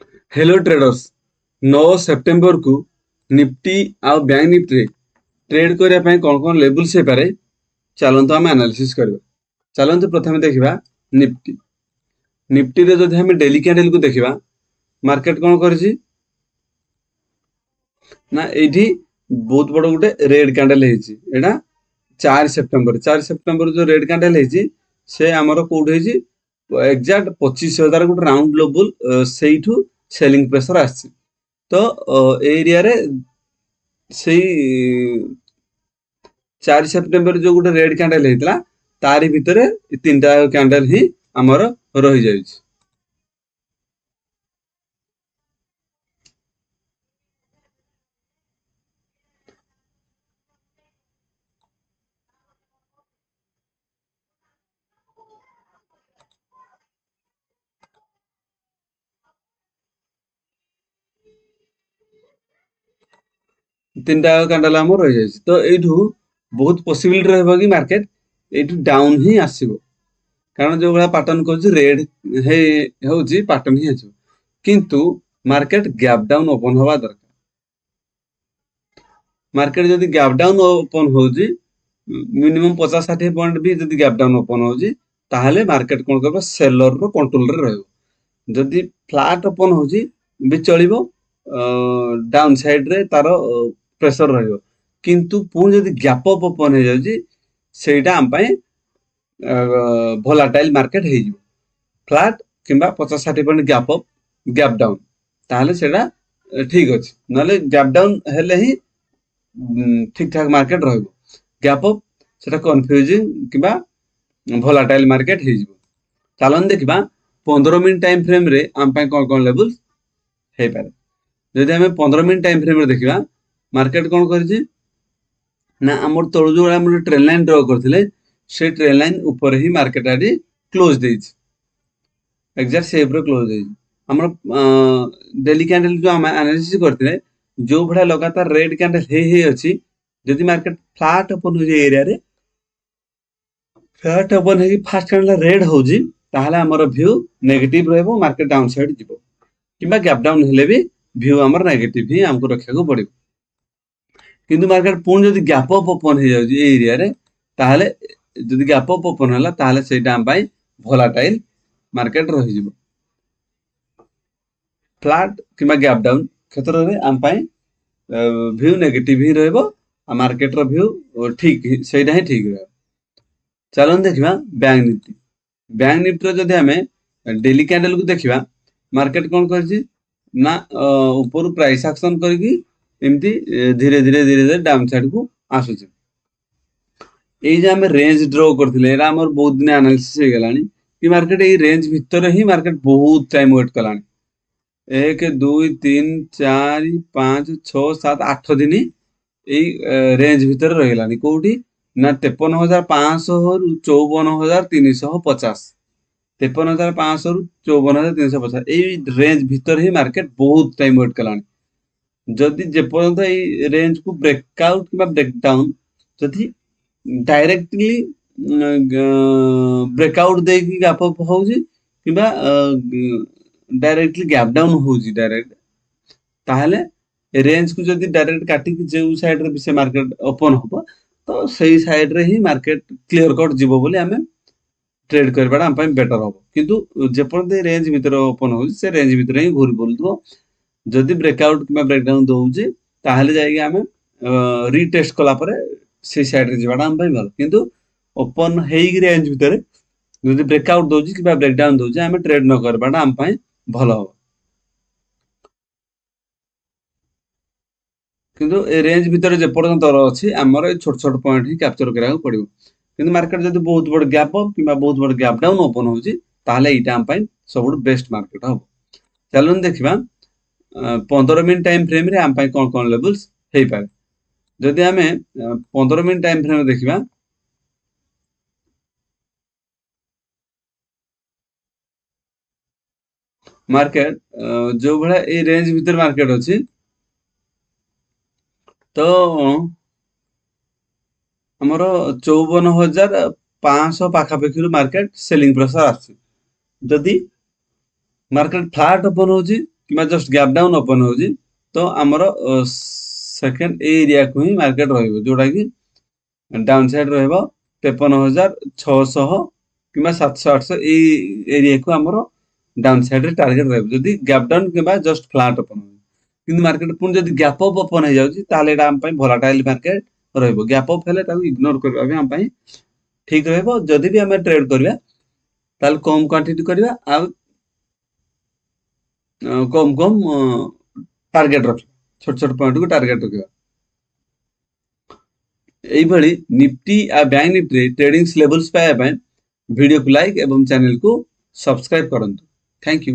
Hello traders 9 September को Nifty आउ bank Nifty trade करने कौन कौन लेवल्स हो पारे चलते आम एनालिसिस करवा। चलते प्रथम देखा निफ्टी। निफ्टी रे जदि हम डेली कैंडल को देखा मार्केट कौन कर ना ये बहुत बड़ गोटे रेड कैंडल है 4 सेप्टेम्बर जो रेड कैंडल है से आमर कौट एक्जाक्ट 25,000 गोटे राउंड लेवल से सेलिंग प्रेशर आसी तो एरिया रे से 4 सेप्टेम्बर जो गोटे रेड कैंडल होता तारी भितर 3टा कैंडल ही आमर रही जाए। 3टा कैंडल आम रही जाए तो यू बहुत पॉसिबिलिटी रहा कि मार्केट यू डाउन ही आसो कारण जो भाया पैटर्न कर रेड हो पैटर्न ही आसो किंतु मार्केट गैप डाउन ओपन हवा दरकार। मार्केट जदि गैप डाउन ओपन हो मिनिमम 50-60 पॉइंट भी जदि गैप डाउन ओपन हो मार्केट कौन कर सेलर रो कंट्रोल रे रहिबो। जदि फ्लैट ओपन हो भी चलिबो डाउन साइड रे तार प्रेशर रहिबो किंतु पुणी जदि गैप अप ओपन हो जाउची सेटा हम पई भोलाटाइल मार्केट हो फ्लैट किंबा 50-60 point gap up gap down ताहले सेटा ठीक अछि नले गैप डाउन हेले ही ठीक ठाक मार्केट रहिबो। गैप अप सेटा कंफ्यूजिंग किंबा भोलाटाइल मार्केट हो चलन देखा 15 मिनट टाइम फ्रेम रे हम पई कौन कौन लेवल हो पारे। जदि हमें 15 मिनट टाइम फ्रेम रे देखा मार्केट कौन कर ना आम तलु जो आम ट्रेन लाइन ड्र करते से ट्रेन लाइन ऊपर ही मार्केट आदि क्लोज देछि एक्जाक्ट सेप रे क्लोज देछि। हमर डेली कैंडल जो हम एनालिसिस करते जो भाया लगातार रेड कैंडल हे अच्छी जदि मार्केट फ्लैट ओपन हो एरिया रे फ्लैट ओपन है फास्ट कैंडल रेड हो आमर व्यू नेगेटिव रहबो मार्केट डाउन साइड जीवो किंबा गैप डाउन हेले भी व्यू आमर नेगेटिव ही हमको रखा को पड़ो किंतु मार्केट पुणी जदि गैप अप ओपन हो जाउची एरिया रे ताहले जदि गैप अप ओपन होला ताहले सेटा हम पई भोलाटाइल मार्केट रही जीवो। फ्लैट किंबा गैप डाउन क्षेत्र रे हम पई व्यू नेगेटिव ही रहबो मार्केट रो व्यू ठीक सेटा ही ठीक रहबो। चलन देखा बैंक निफ्टी। बैंक निफ्टी जदि हमें डेली कैंडल को देखा मार्केट कौन कर ना ऊपर प्राइस एक्शन करके एमती धीरे धीरे धीरे धीरे डाउन साइड को आसुचे। ये जो आम रेंज ड्र करते बहुत दिन एनालिसिस हो गलानी कि मार्केट ये रेंज भितर ही मार्केट बहुत टाइम वेट कलानी 1 2 3 4 5 6 7 8 दिन यही रेंज भितर रही कौटी ना 53,500 रु 54,350 53,500 रु 54,350 यही रेंज भितर ही मार्केट बहुत टाइम वेट कलानी। जदि जेपर्यंत ये रेंज को ब्रेकआउट कि ब्रेकडाउन जदि डायरेक्टली ब्रेकआउट देकी गैप अप हो डायरेक्टली गैप डाउन हो डायरेक्ट ताहले रेंज को जदि डायरेक्ट काटी जो साइड रे से मार्केट ओपन हो तो सही साइड रे ही मार्केट क्लियर कट जीवो बोली हमें ट्रेड करबाटा हम पई बेटर हो किंतु जेपर्यंत रेंज भितर ओपन हो से रेंज भितर ही घूरी बोलदो जदि ब्रेकआउट कि ब्रेकडाउन दउची ताहले जाई हमें रीटेस्ट कला परे से साइड रे जीवाटा हम पई भल किंतु ओपन हेई रेंज भितर जदि ब्रेकआउट दउची कि ब्रेकडाउन दउची हमें ट्रेड न करबाटा हम पई भल हो किंतु ए रेंज भितर जे पर्यंत अछि हमर छोट छोट पॉइंट ही कैप्चर करा पड़िबो किंतु मार्केट जदि बहुत बड़ गैप अप कि बहुत बड़ गैप डाउन ओपन होची ताहले एटा हम पई सब बेस्ट मार्केट हो। चलन देखिबा 15 मिनट टाइम फ्रेम रे हम पई कोन कोन लेवल्स हे पारे। जदि हमें 15 मिनट टाइम फ्रेम देखिबा मार्केट जो भाया ए रेंज भितर मार्केट अछि तो हमर 54,500 पाखापाखी मार्केट सेलिंग प्रेशर आछि। जदि मार्केट फ्लैट ओपन होची कि जस्ट गैप डाउन ओपन हो तो आमर सेकेंड एरिया को ही मार्केट रहिबो जोटा कि डाउन साइड रहिबो 53,600 कि 700-800 एरिया को आमर डाउन साइड रे टारगेट रहिबो जदी गैप डाउन कि जस्ट फ्लैट ओपन हो कि मार्केट पुन जदी गैप अप ओपन हो जाउची ताले एटा हम पई वोलेटाइल मार्केट रहिबो गैप अप हेले ताको इग्नोर करबा भी हम पई ठीक रहिबो जदी भी हमें ट्रेड करबा ताले कम क्वांटिटी करबा आ कम कम टार्गेट रख छोट छोट पॉइंट को टार्गेट रखिबा এইভাবে নিফটি আর ব্যাংক নিফটি ট্রেডিং লেভেলস পাଇବା ପାଇଁ ଭିଡିଓକୁ ଲାଇକ୍ ଏବଂ ଚ୍ୟାନେଲକୁ ସବସ୍କ୍ରାଇବ କରନ୍ତୁ। Thank you.